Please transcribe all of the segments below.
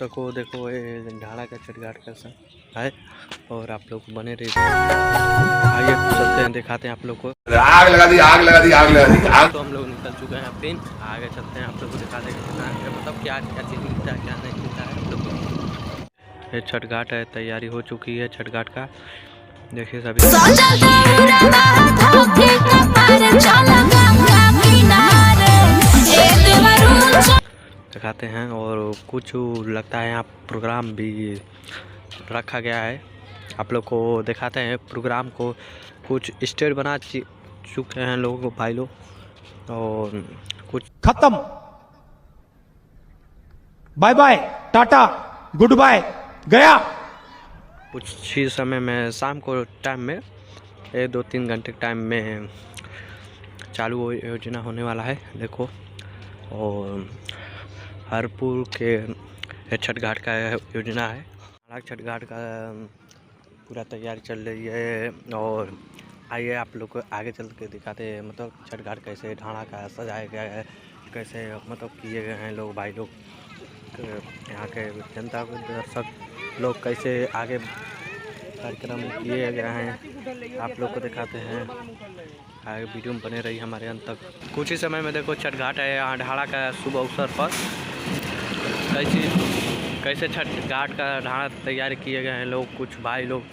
को देखो ये ढाला का छठ घाट कैसा है और आप लोग बने रहिए। आइए चलते हैं, दिखाते हैं आप लोग को। आग लगा दी, आग लगा दी, आग लगा दी। तो हम लोग निकल चुके हैं फिर आगे चलते हैं, आप लोग को दिखाते हैं कितना मतलब क्या क्या चीज़ मिलता है क्या नहीं मिलता है आप लोग को। ये छठ घाट है, तैयारी हो चुकी है छठ घाट का, देखिए सभी दिखाते हैं। और कुछ लगता है यहाँ प्रोग्राम भी रखा गया है, आप लोग को दिखाते हैं प्रोग्राम को। कुछ स्टेज बना चुके हैं लोगों को भाई लोग, और कुछ खत्म, bye bye tata goodbye गया। कुछ ही समय में शाम को टाइम में 1-2-3 घंटे टाइम में चालू योजना होने वाला है देखो। और हरपुर के छठ घाट का योजना है, छठ घाट का पूरा तैयारी चल रही है। और आइए आप लोग को आगे चल के दिखाते हैं मतलब छठ घाट कैसे ढाणा का सजाया गया है, कैसे मतलब किए गए हैं लोग भाई लोग, यहाँ के जनता को दर्शक लोग कैसे आगे कार्यक्रम किए गए हैं आप लोग को दिखाते हैं। आगे वीडियो में बने रही हमारे अंत तक। कुछ ही समय में देखो छठ घाट है यहाँ ढाणा का शुभ अवसर पर कैसे छठ घाट का ढाणा तैयार किए गए हैं लोग, कुछ भाई लोग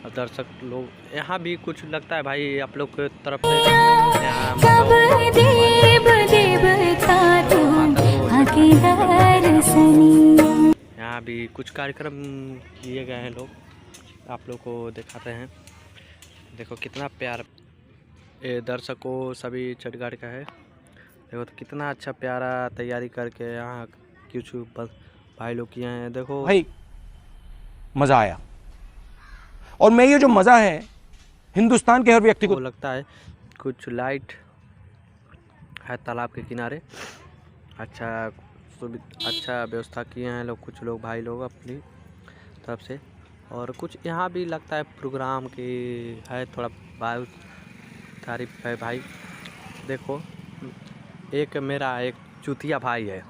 और दर्शक लोग। यहाँ भी कुछ लगता है भाई आप लोग की तरफ से यहाँ भी कुछ कार्यक्रम किए गए हैं लोग, आप लोग को दिखाते हैं। देखो कितना प्यार ये दर्शकों सभी छठ घाट का है, देखो तो कितना अच्छा प्यारा तैयारी करके यहाँ कुछ भाई लोग किए हैं। देखो भाई मजा आया, और मैं ये जो मजा है हिंदुस्तान के हर व्यक्ति को लगता है। कुछ लाइट है तालाब के किनारे, अच्छा व्यवस्था किए हैं लोग, कुछ लोग भाई लोग अपनी तरफ से। और कुछ यहाँ भी लगता है प्रोग्राम की है, थोड़ा वायु तारीफ है भाई। देखो एक मेरा एक चुतिया भाई है,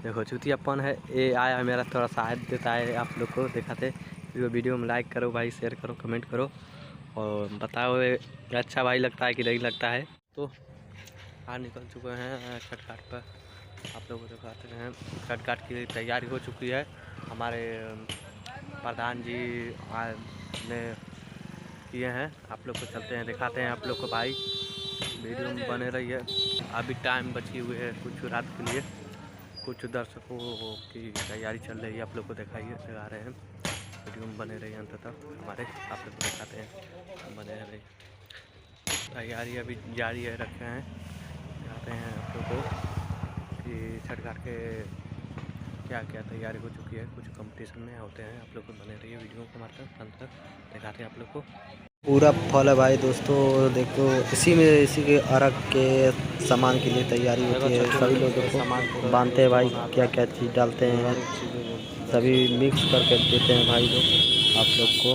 देखो चुतियापन है ये आया मेरा, थोड़ा साथ देता है आप लोग को दिखाते। वीडियो में लाइक करो भाई, शेयर करो, कमेंट करो और बताओ ये अच्छा भाई लगता है कि नहीं लगता है। तो आज निकल चुके हैं छठ घाट पर, आप लोगों को दिखाते हैं। छठ घाट की तैयारी हो चुकी है, हमारे प्रधान जी ने किए हैं, आप लोग को चलते हैं दिखाते हैं आप लोग को भाई, वीडियो में बने रहिए। अभी टाइम बची हुई है कुछ रात के लिए, कुछ दर्शकों की तैयारी चल रही है, आप लोग को दिखा रहे हैं, वीडियो में बने रहिए अंत तक हमारे, आप लोग को दिखाते हैं बने रहिए। तैयारी अभी जारी है रखे हैं, दिखाते हैं आप लोग को कि छठ घाट के क्या क्या तैयारी हो चुकी है, कुछ कंपटीशन में होते हैं, आप लोग को बने रहिए वीडियो को हमारे अंत तक दिखाते हैं आप लोग को। पूरा फल है भाई दोस्तों, देखो इसी के अर्घ के सामान के लिए तैयारी होती है, सभी लोग देखो बांधते हैं भाई, क्या क्या चीज़ डालते हैं सभी मिक्स करके देते हैं भाई लोग आप लोग को।